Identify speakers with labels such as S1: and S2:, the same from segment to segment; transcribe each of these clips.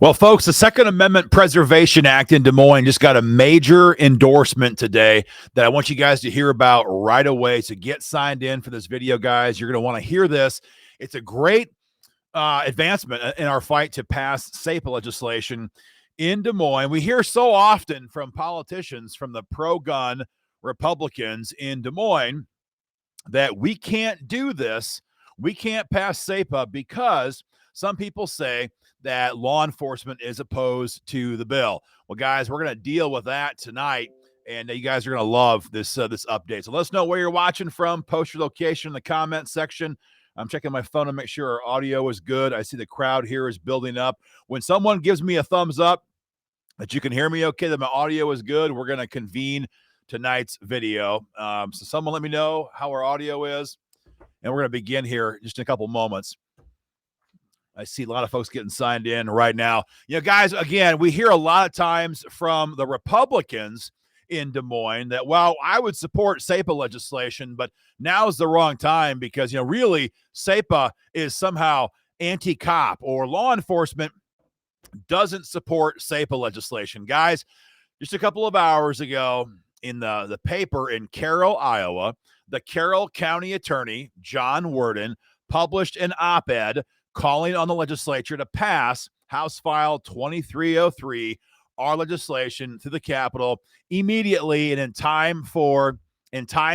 S1: Well, folks, the Second Amendment Preservation Act in Des Moines just got a major endorsement today that I want you guys to hear about right away. So get signed in for this video, guys. You're going to want to hear this. It's a great advancement in our fight to pass SAPA legislation in Des Moines. We hear so often from politicians, from the pro-gun Republicans in Des Moines, that we can't do this. We can't pass SAPA because some people say that law enforcement is opposed to the bill. Well, guys, we're going to deal with that tonight, and you guys are going to love this update. So let us know where you're watching from. Post your location in the comment section. I'm checking my phone to make sure our audio is good. I see the crowd here is building up. When someone gives me a thumbs up that you can hear me okay, that my audio is good, we're going to convene tonight's video. So someone let me know how our audio is, and we're going to begin here just in a couple moments. I see a lot of folks getting signed in right now. You know, guys, again, we hear a lot of times from the Republicans in Des Moines that, well, I would support SAPA legislation, but now's the wrong time because, you know, really SAPA is somehow anti-cop or law enforcement doesn't support SAPA legislation. Guys, just a couple of hours ago in the paper in Carroll, Iowa, the Carroll County Attorney, John Werden, published an op-ed calling on the legislature to pass House File 2303, our legislation, to the Capitol immediately and in time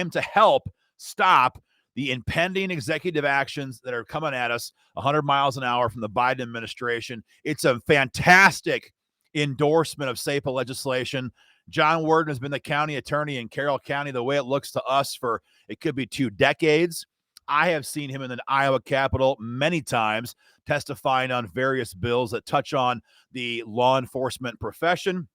S1: to help stop the impending executive actions that are coming at us 100 miles an hour from the Biden administration. It's a fantastic endorsement of SAPA legislation. John Werden has been the county attorney in Carroll County, the way it looks to us, for it could be 2 decades. I have seen him in the Iowa Capitol many times testifying on various bills that touch on the law enforcement profession.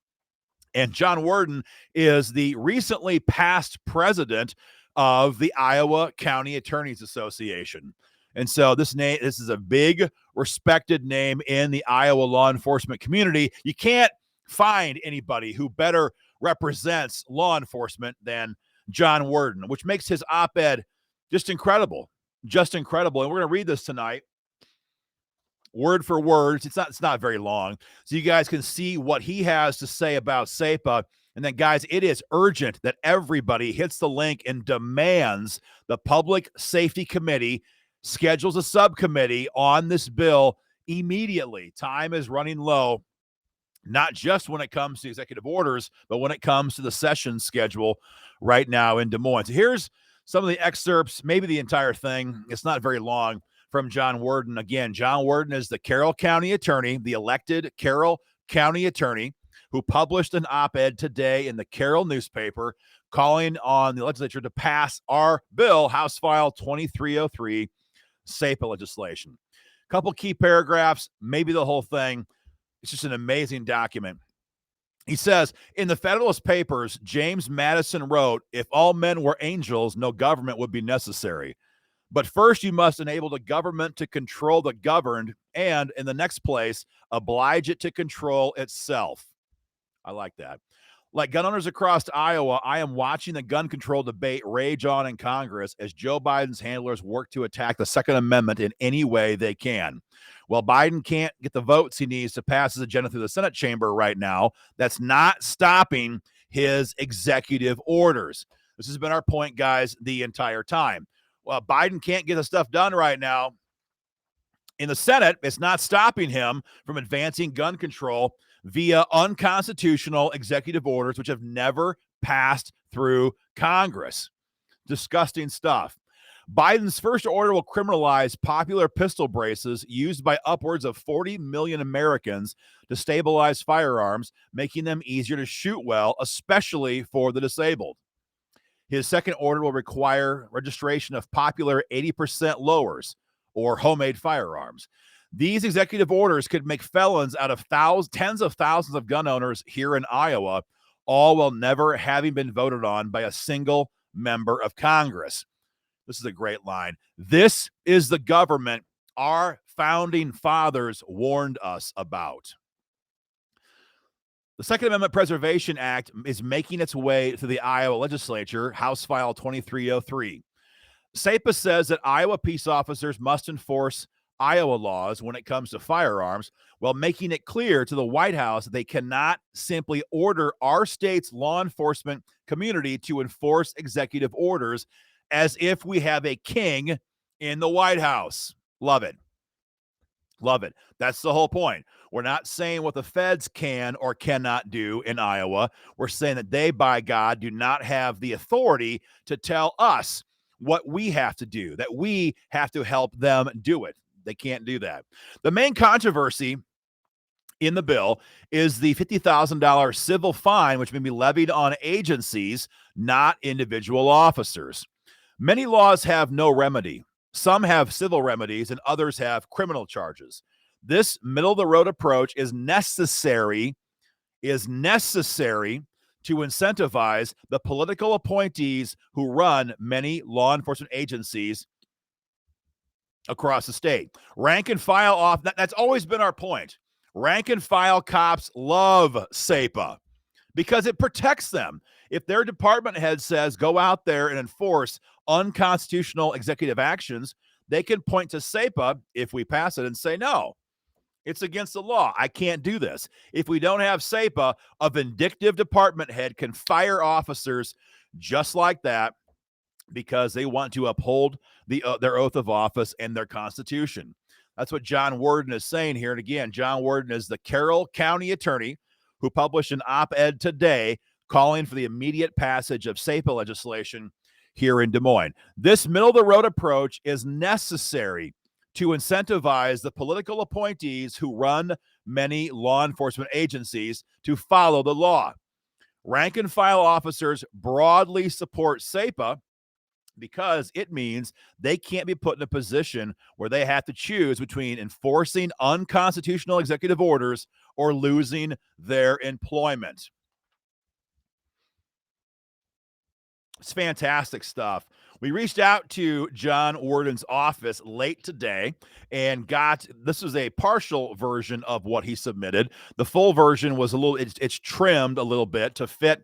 S1: And John Werden is the recently past president of the Iowa County Attorneys Association. And so this is a big, respected name in the Iowa law enforcement community. You can't find anybody who better represents law enforcement than John Werden, which makes his op-ed just incredible. And we're going to read this tonight, word for word. It's not very long, so you guys can see what he has to say about SAPA. And then, guys, it is urgent that everybody hits the link and demands the Public Safety Committee schedules a subcommittee on this bill immediately. Time is running low, not just when it comes to executive orders, but when it comes to the session schedule right now in Des Moines. So here's some of the excerpts, maybe the entire thing. It's not very long, from John Werden. Again, John Werden is the Carroll County attorney, the elected Carroll County attorney, who published an op-ed today in the Carroll newspaper calling on the legislature to pass our bill, House File 2303, SAPA legislation. A couple key paragraphs, maybe the whole thing. It's just an amazing document. He says, in the Federalist Papers, James Madison wrote, "If all men were angels, no government would be necessary. But first you must enable the government to control the governed, and in the next place, oblige it to control itself." I like that. Like gun owners across Iowa, I am watching the gun control debate rage on in Congress as Joe Biden's handlers work to attack the Second Amendment in any way they can. Well, Biden can't get the votes he needs to pass his agenda through the Senate chamber right now. That's not stopping his executive orders. This has been our point, guys, the entire time. Well, Biden can't get the stuff done right now in the Senate. It's not stopping him from advancing gun control via unconstitutional executive orders, which have never passed through Congress. Disgusting stuff. Biden's first order will criminalize popular pistol braces used by upwards of 40 million Americans to stabilize firearms, making them easier to shoot well, especially for the disabled. His second order will require registration of popular 80% lowers or homemade firearms. These executive orders could make felons out of tens of thousands of gun owners here in Iowa, all while never having been voted on by a single member of Congress. This is a great line. This is the government our founding fathers warned us about. The Second Amendment Preservation Act is making its way to the Iowa legislature, House File 2303. SAPA says that Iowa peace officers must enforce Iowa laws when it comes to firearms, while making it clear to the White House that they cannot simply order our state's law enforcement community to enforce executive orders as if we have a king in the White House. Love it. Love it. That's the whole point. We're not saying what the feds can or cannot do in Iowa. We're saying that they, by God, do not have the authority to tell us what we have to do, that we have to help them do it. They can't do that. The main controversy in the bill is the $50,000 civil fine, which may be levied on agencies, not individual officers. Many laws have no remedy. Some have civil remedies and others have criminal charges. This middle-of-the-road approach is necessary to incentivize the political appointees who run many law enforcement agencies across the state. Rank and file off, that's always been our point. Rank and file cops love SAPA because it protects them. If their department head says, go out there and enforce unconstitutional executive actions, they can point to SAPA if we pass it and say, no, it's against the law. I can't do this. If we don't have SAPA, a vindictive department head can fire officers just like that because they want to uphold their oath of office and their constitution. That's what John Werden is saying here. And again, John Werden is the Carroll County attorney who published an op-ed today calling for the immediate passage of SAPA legislation here in Des Moines. This middle-of-the-road approach is necessary to incentivize the political appointees who run many law enforcement agencies to follow the law. Rank and file officers broadly support SAPA because it means they can't be put in a position where they have to choose between enforcing unconstitutional executive orders or losing their employment. It's fantastic stuff. We reached out to John Worden's office late today and this is a partial version of what he submitted. The full version was it's trimmed a little bit to fit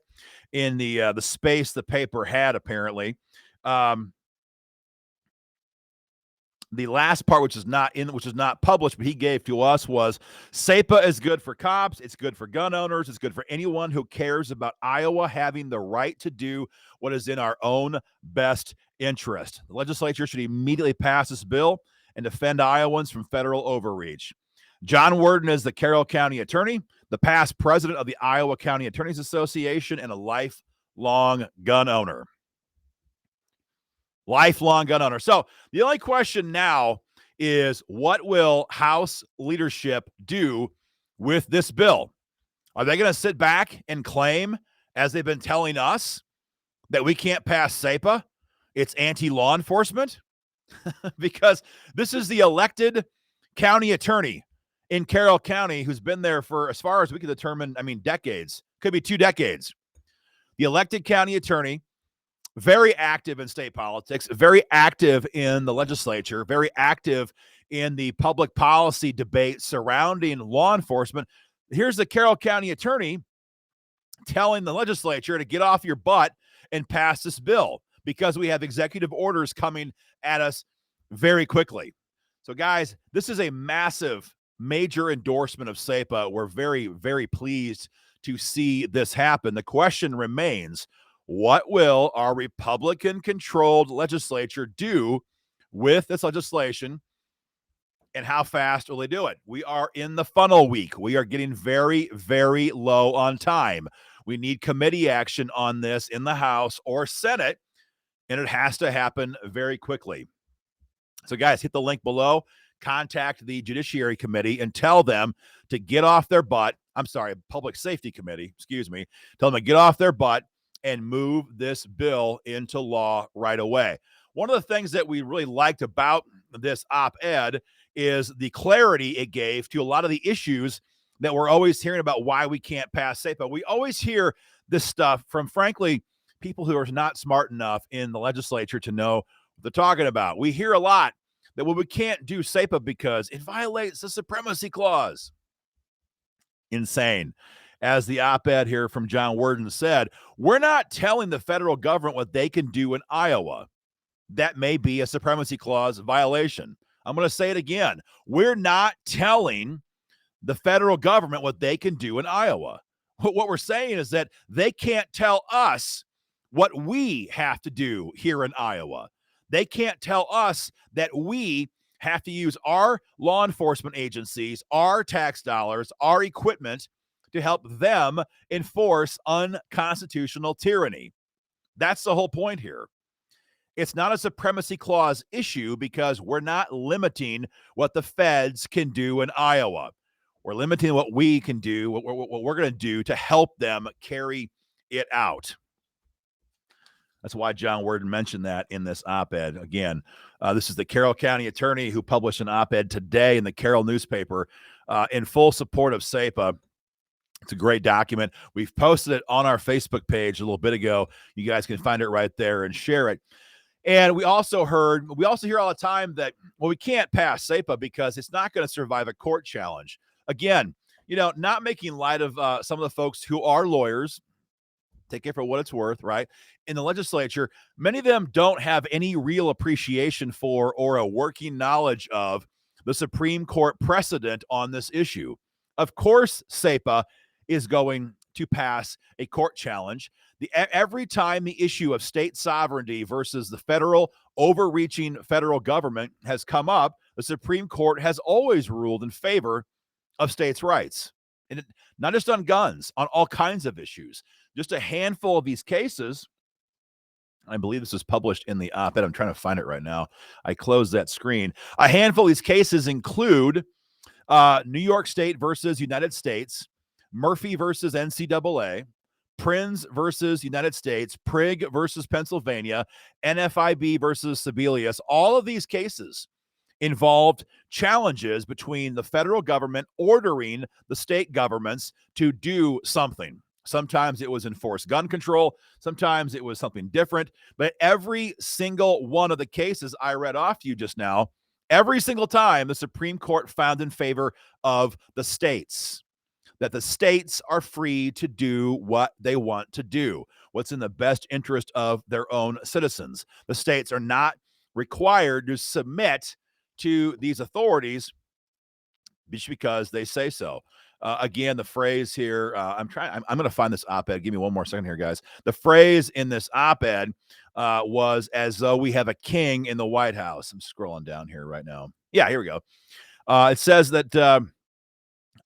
S1: in the space the paper had, apparently. The last part, which is not published, but he gave to us, was SAPA is good for cops, it's good for gun owners, it's good for anyone who cares about Iowa having the right to do what is in our own best interest. The legislature should immediately pass this bill and defend Iowans from federal overreach. John Werden is the Carroll County attorney, the past president of the Iowa County Attorneys Association, and a lifelong gun owner. Lifelong gun owner. So the only question now is, what will House leadership do with this bill? Are they going to sit back and claim, as they've been telling us, that we can't pass SAPA? It's anti-law enforcement? Because this is the elected county attorney in Carroll County who's been there for, as far as we can determine, decades. Could be 2 decades. The elected county attorney, very active in state politics, very active in the legislature, very active in the public policy debate surrounding law enforcement. Here's the Carroll County attorney telling the legislature to get off your butt and pass this bill because we have executive orders coming at us very quickly. So, guys, this is a massive, major endorsement of SAPA. We're very, very pleased to see this happen. The question remains, what will our Republican-controlled legislature do with this legislation, and how fast will they do it? We are in the funnel week. We are getting very, very low on time. We need committee action on this in the House or Senate, and it has to happen very quickly. So, guys, hit the link below. Contact the Judiciary Committee and tell them to get off their butt. Public Safety Committee, excuse me. Tell them to get off their butt and move this bill into law right away. One of the things that we really liked about this op-ed is the clarity it gave to a lot of the issues that we're always hearing about why we can't pass SAPA. We always hear this stuff from, frankly, people who are not smart enough in the legislature to know what they're talking about. We hear a lot that, well, we can't do SAPA because it violates the supremacy clause. Insane. As the op-ed here from John Werden said, we're not telling the federal government what they can do in Iowa. That may be a supremacy clause violation. I'm going to say it again. We're not telling the federal government what they can do in Iowa. What we're saying is that they can't tell us what we have to do here in Iowa. They can't tell us that we have to use our law enforcement agencies, our tax dollars, our equipment to help them enforce unconstitutional tyranny. That's the whole point here. It's not a supremacy clause issue because we're not limiting what the feds can do in Iowa. We're limiting what we can do, what we're going to do to help them carry it out. That's why John Werden mentioned that in this op-ed. Again, this is the Carroll County attorney who published an op-ed today in the Carroll newspaper in full support of SAPA. It's a great document. We've posted it on our Facebook page a little bit ago. You guys can find it right there and share it. And we also hear all the time that, well, we can't pass SAPA because it's not going to survive a court challenge. Again, not making light of some of the folks who are lawyers, take it for what it's worth, right? In the legislature, many of them don't have any real appreciation for or a working knowledge of the Supreme Court precedent on this issue. Of course, SAPA is going to pass a court challenge. Every time the issue of state sovereignty versus the federal overreaching federal government has come up, the Supreme Court has always ruled in favor of states' rights. And not just on guns, on all kinds of issues. Just a handful of these cases, I believe this was published in the op-ed. I'm trying to find it right now. I closed that screen. A handful of these cases include New York State versus United States, Murphy versus NCAA, Prins versus United States, Prigg versus Pennsylvania, NFIB versus Sebelius. All of these cases involved challenges between the federal government ordering the state governments to do something. Sometimes it was enforced gun control. Sometimes it was something different. But every single one of the cases I read off to you just now, every single time the Supreme Court found in favor of the states, that the states are free to do what they want to do, what's in the best interest of their own citizens. The states are not required to submit to these authorities just because they say so. Again, the phrase here, I'm going to find this op-ed. Give me one more second here, guys. The phrase in this op-ed was as though we have a king in the White House. I'm scrolling down here right now. Yeah, here we go. It says that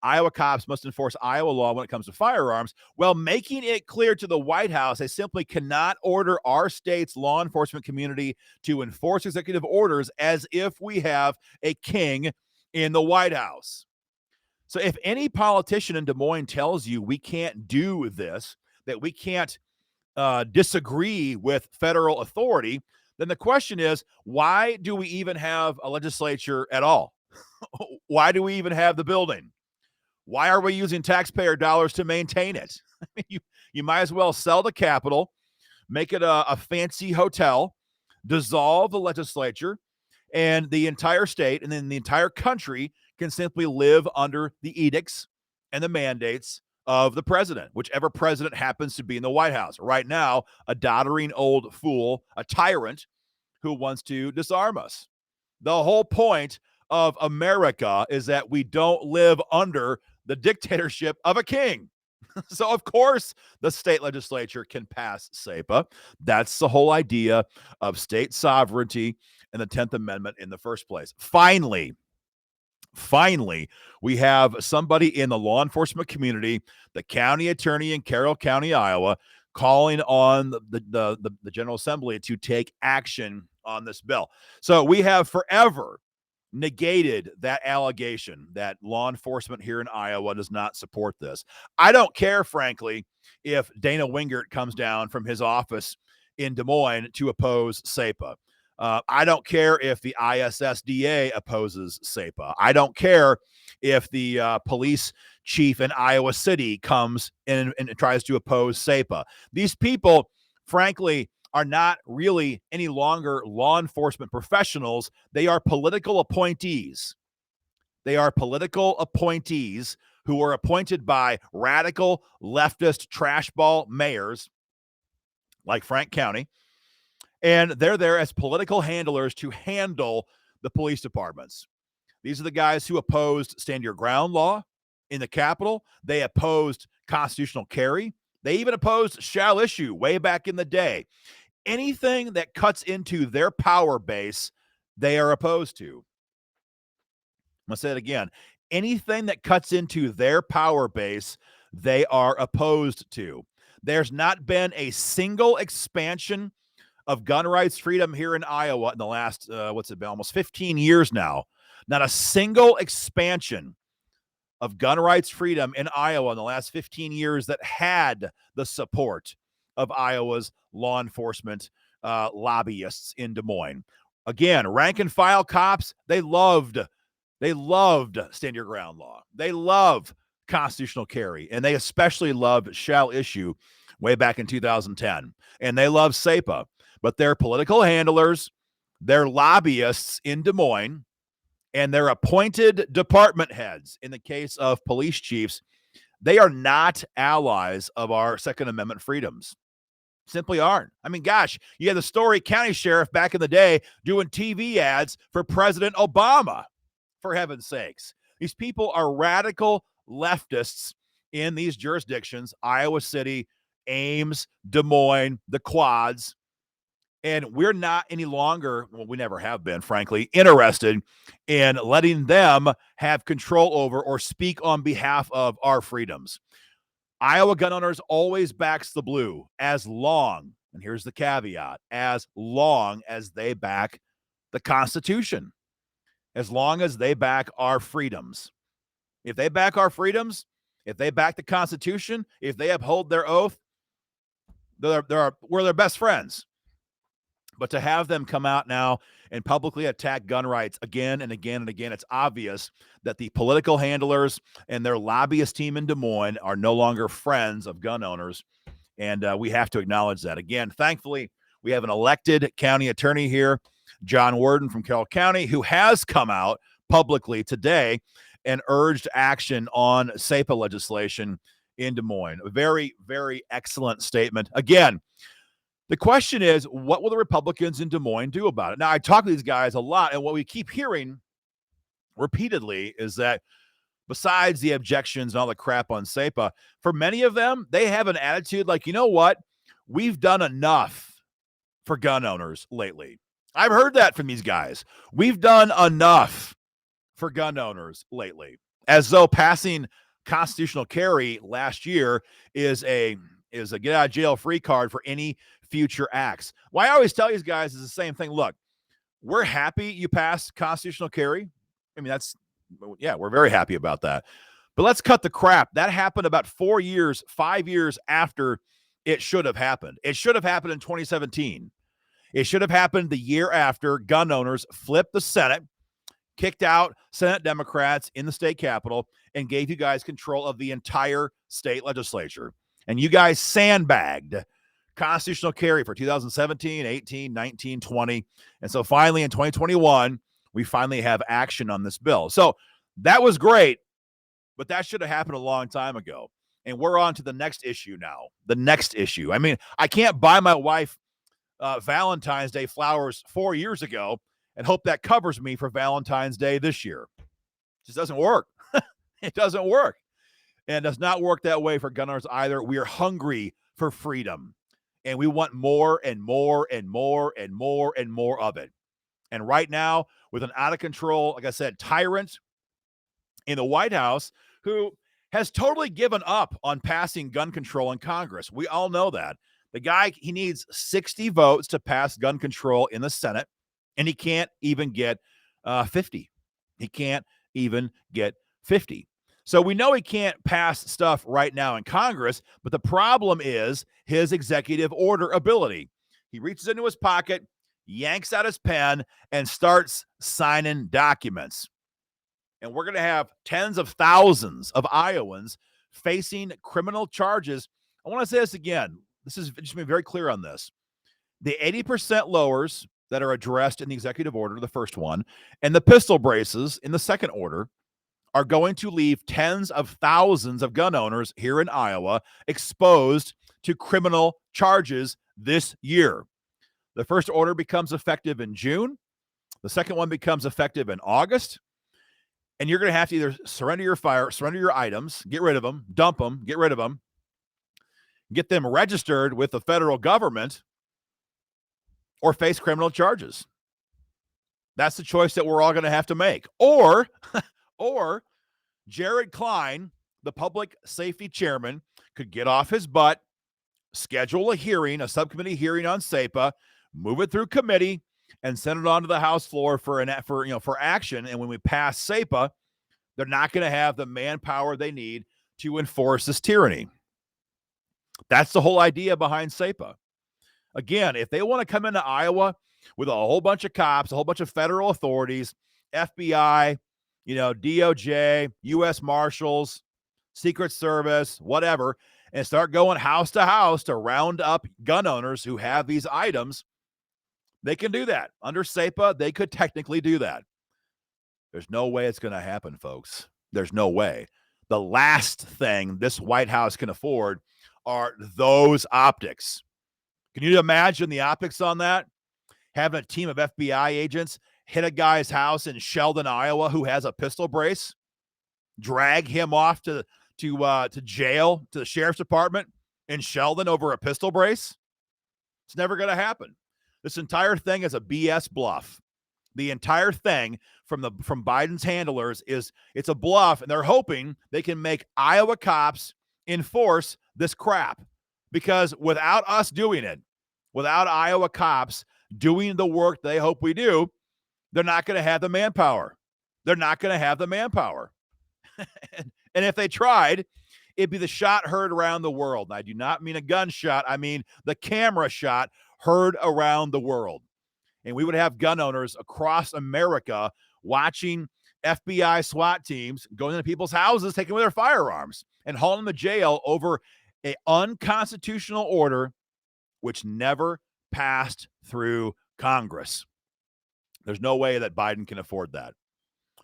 S1: Iowa cops must enforce Iowa law when it comes to firearms, while making it clear to the White House they simply cannot order our state's law enforcement community to enforce executive orders as if we have a king in the White House. So if any politician in Des Moines tells you we can't do this, that we can't disagree with federal authority, then the question is, why do we even have a legislature at all? Why do we even have the building? Why are we using taxpayer dollars to maintain it? I mean, you might as well sell the Capitol, make it a fancy hotel, dissolve the legislature, and the entire state and then the entire country can simply live under the edicts and the mandates of the president, whichever president happens to be in the White House. Right now, a doddering old fool, a tyrant who wants to disarm us. The whole point of America is that we don't live under the dictatorship of a king. So, of course, the state legislature can pass SAPA. That's the whole idea of state sovereignty and the 10th Amendment in the first place. Finally, we have somebody in the law enforcement community, the county attorney in Carroll County, Iowa, calling on the General Assembly to take action on this bill. So we have forever negated that allegation that law enforcement here in Iowa does not support this. I don't care, frankly, if Dana Wingert comes down from his office in Des Moines to oppose SAPA. I don't care if the ISSDA opposes SAPA. I don't care if the police chief in Iowa City comes in and tries to oppose SAPA. These people, frankly, are not really any longer law enforcement professionals. They are political appointees. They are political appointees who are appointed by radical leftist trashball mayors like Frank County. And they're there as political handlers to handle the police departments. These are the guys who opposed stand your ground law in the Capitol. They opposed constitutional carry. They even opposed shall issue way back in the day. Anything that cuts into their power base, they are opposed to. I'm going to say it again. Anything that cuts into their power base, they are opposed to. There's not been a single expansion of gun rights freedom here in Iowa in the last, almost 15 years now. Not a single expansion of gun rights freedom in Iowa in the last 15 years that had the support of Iowa's law enforcement lobbyists in Des Moines. Again, rank and file cops, they loved stand your ground law. They love constitutional carry, and they especially loved shall issue way back in 2010. And they love SAPA. But their political handlers, their lobbyists in Des Moines, and their appointed department heads, in the case of police chiefs, they are not allies of our Second Amendment freedoms. Simply aren't. I mean, gosh, you had the Story County Sheriff back in the day doing TV ads for President Obama, for heaven's sakes. These people are radical leftists in these jurisdictions, Iowa City, Ames, Des Moines, the Quads. And we're not any longer, well, we never have been, frankly, interested in letting them have control over or speak on behalf of our freedoms. Iowa gun owners always backs the blue as long, and here's the caveat, as long as they back the Constitution, as long as they back our freedoms. If they back our freedoms, if they back the Constitution, if they uphold their oath, we're their best friends. But to have them come out now and publicly attack gun rights again and again and again, it's obvious that the political handlers and their lobbyist team in Des Moines are no longer friends of gun owners. And we have to acknowledge that. Again, thankfully, we have an elected county attorney here, John Werden from Carroll County, who has come out publicly today and urged action on SAPA legislation in Des Moines. A very, very excellent statement. Again, the question is, what will the Republicans in Des Moines do about it? Now, I talk to these guys a lot, and what we keep hearing repeatedly is that besides the objections and all the crap on SAPA, for many of them, they have an attitude like, you know what? We've done enough for gun owners lately. I've heard that from these guys. We've done enough for gun owners lately, as though passing constitutional carry last year is a get out of jail free card for any future acts. Well, I always tell these guys is the same thing. Look, we're happy you passed constitutional carry. I mean, we're very happy about that. But let's cut the crap. That happened about 5 years after it should have happened. It should have happened in 2017. It should have happened the year after gun owners flipped the Senate, kicked out Senate Democrats in the state capitol, and gave you guys control of the entire state legislature. And you guys sandbagged constitutional carry for 2017, 18, 19, 20. And so finally in 2021, we finally have action on this bill. So that was great, but that should have happened a long time ago. And we're on to the next issue now. The next issue. I mean, I can't buy my wife Valentine's Day flowers 4 years ago and hope that covers me for Valentine's Day this year. It just doesn't work. It doesn't work. And it does not work that way for gun owners either. We are hungry for freedom. And we want more and more and more and more and more of it. And right now, with an out of control, like I said, tyrant in the White House who has totally given up on passing gun control in Congress. We all know that. The guy, he needs 60 votes to pass gun control in the Senate, and he can't even get 50. He can't even get 50. So we know he can't pass stuff right now in Congress, but the problem is his executive order ability. He reaches into his pocket, yanks out his pen, and starts signing documents. And we're going to have tens of thousands of Iowans facing criminal charges. I want to say this again. This is just to be very clear on this. The 80% lowers that are addressed in the executive order, the first one, and the pistol braces in the second order are going to leave tens of thousands of gun owners here in Iowa exposed to criminal charges this year. The first order becomes effective in June. The second one becomes effective in August. And you're going to have to either surrender your items, get rid of them, dump them, get rid of them, get them registered with the federal government, or face criminal charges. That's the choice that we're all going to have to make. Or Jared Klein, the public safety chairman, could get off his butt, schedule a hearing, a subcommittee hearing on SAPA, move it through committee, and send it on to the House floor for action. And when we pass SAPA, they're not going to have the manpower they need to enforce this tyranny. That's the whole idea behind SAPA. Again, if they want to come into Iowa with a whole bunch of cops, a whole bunch of federal authorities, FBI, DOJ, U.S. Marshals, Secret Service, whatever, and start going house to house to round up gun owners who have these items, they can do that. Under SAPA, they could technically do that. There's no way it's going to happen, folks. There's no way. The last thing this White House can afford are those optics. Can you imagine the optics on that? Having a team of FBI agents hit a guy's house in Sheldon, Iowa, who has a pistol brace, drag him off to jail, to the sheriff's department in Sheldon over a pistol brace? It's never going to happen. This entire thing is a BS bluff. The entire thing from Biden's handlers it's a bluff, and they're hoping they can make Iowa cops enforce this crap. Because without us doing it, without Iowa cops doing the work they hope we do, they're not going to have the manpower. They're not going to have the manpower. And if they tried, it'd be the shot heard around the world. And I do not mean a gunshot. I mean the camera shot heard around the world. And we would have gun owners across America watching FBI SWAT teams going into people's houses, taking away their firearms and hauling them to jail over an unconstitutional order which never passed through Congress. There's no way that Biden can afford that.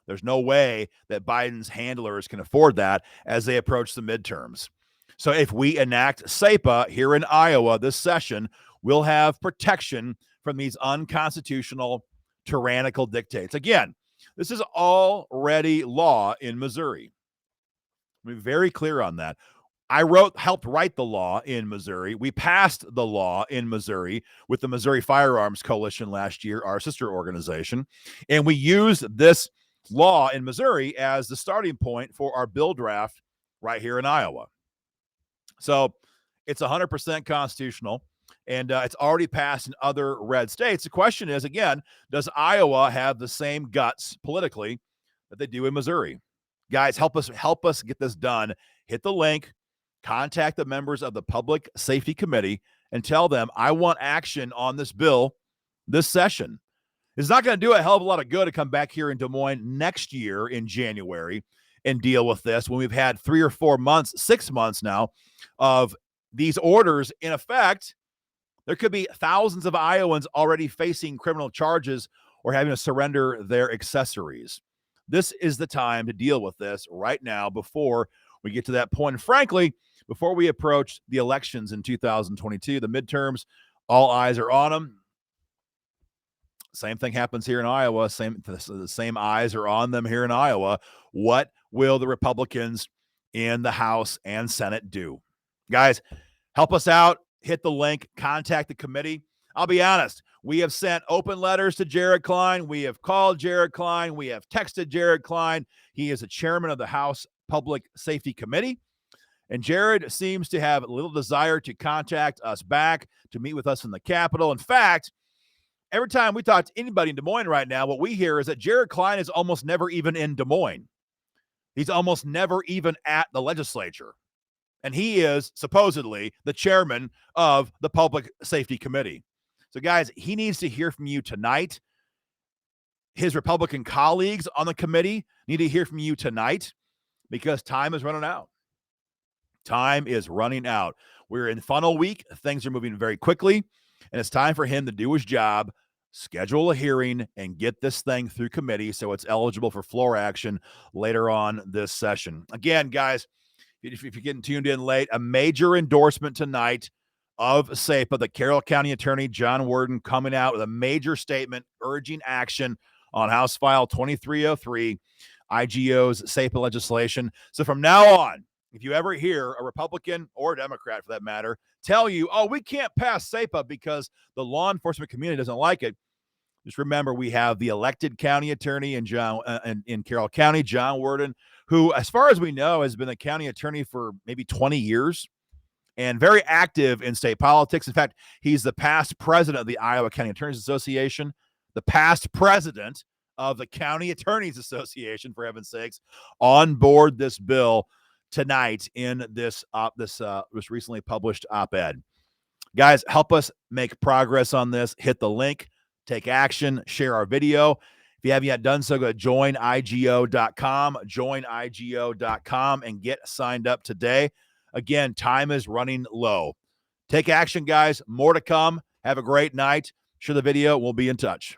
S1: There's no way that Biden's handlers can afford that as they approach the midterms. So if we enact SAPA here in Iowa this session, we'll have protection from these unconstitutional, tyrannical dictates. Again, this is already law in Missouri. Be very clear on that. I helped write the law in Missouri. We passed the law in Missouri with the Missouri Firearms Coalition last year, our sister organization. And we used this law in Missouri as the starting point for our bill draft right here in Iowa. So it's 100% constitutional, and it's already passed in other red states. The question is, again, does Iowa have the same guts politically that they do in Missouri? Guys, help us get this done. Hit the link, contact the members of the Public Safety Committee, and tell them I want action on this bill this session. It's not going to do a hell of a lot of good to come back here in Des Moines next year in January and deal with this when we've had 3 or 4 months, 6 months now of these orders in effect. There could be thousands of Iowans already facing criminal charges or having to surrender their accessories. This is the time to deal with this right now before we get to that point. And frankly, before we approach the elections in 2022, the midterms, all eyes are on them. Same thing happens here in Iowa. The same eyes are on them here in Iowa. What will the Republicans in the House and Senate do? Guys, help us out. Hit the link. Contact the committee. I'll be honest. We have sent open letters to Jared Klein. We have called Jared Klein. We have texted Jared Klein. He is a chairman of the House Public Safety Committee. And Jared seems to have little desire to contact us back, to meet with us in the Capitol. In fact, every time we talk to anybody in Des Moines right now, what we hear is that Jared Klein is almost never even in Des Moines. He's almost never even at the legislature. And he is supposedly the chairman of the Public Safety Committee. So, guys, he needs to hear from you tonight. His Republican colleagues on the committee need to hear from you tonight because time is running out. Time is running out. We're in funnel week. Things are moving very quickly, and it's time for him to do his job, schedule a hearing, and get this thing through committee so it's eligible for floor action later on this session. Again, guys, if you're getting tuned in late, a major endorsement tonight of SAPA, the Carroll County Attorney John Werden, coming out with a major statement urging action on House File 2303, IGO's SAPA legislation. So from now on, if you ever hear a Republican or a Democrat, for that matter, tell you, oh, we can't pass SAPA because the law enforcement community doesn't like it, just remember we have the elected county attorney in Carroll County, John Werden, who, as far as we know, has been a county attorney for maybe 20 years and very active in state politics. In fact, he's the past president of the Iowa County Attorneys Association, the past president of the County Attorneys Association, for heaven's sakes, on board this bill tonight in this recently published op-ed. Guys, help us make progress on this. Hit the link, take action, share our video. If you haven't yet done so, go to joinigo.com, joinigo.com, and get signed up today. Again, time is running low. Take action, guys. More to come. Have a great night. Share the video. We'll be in touch.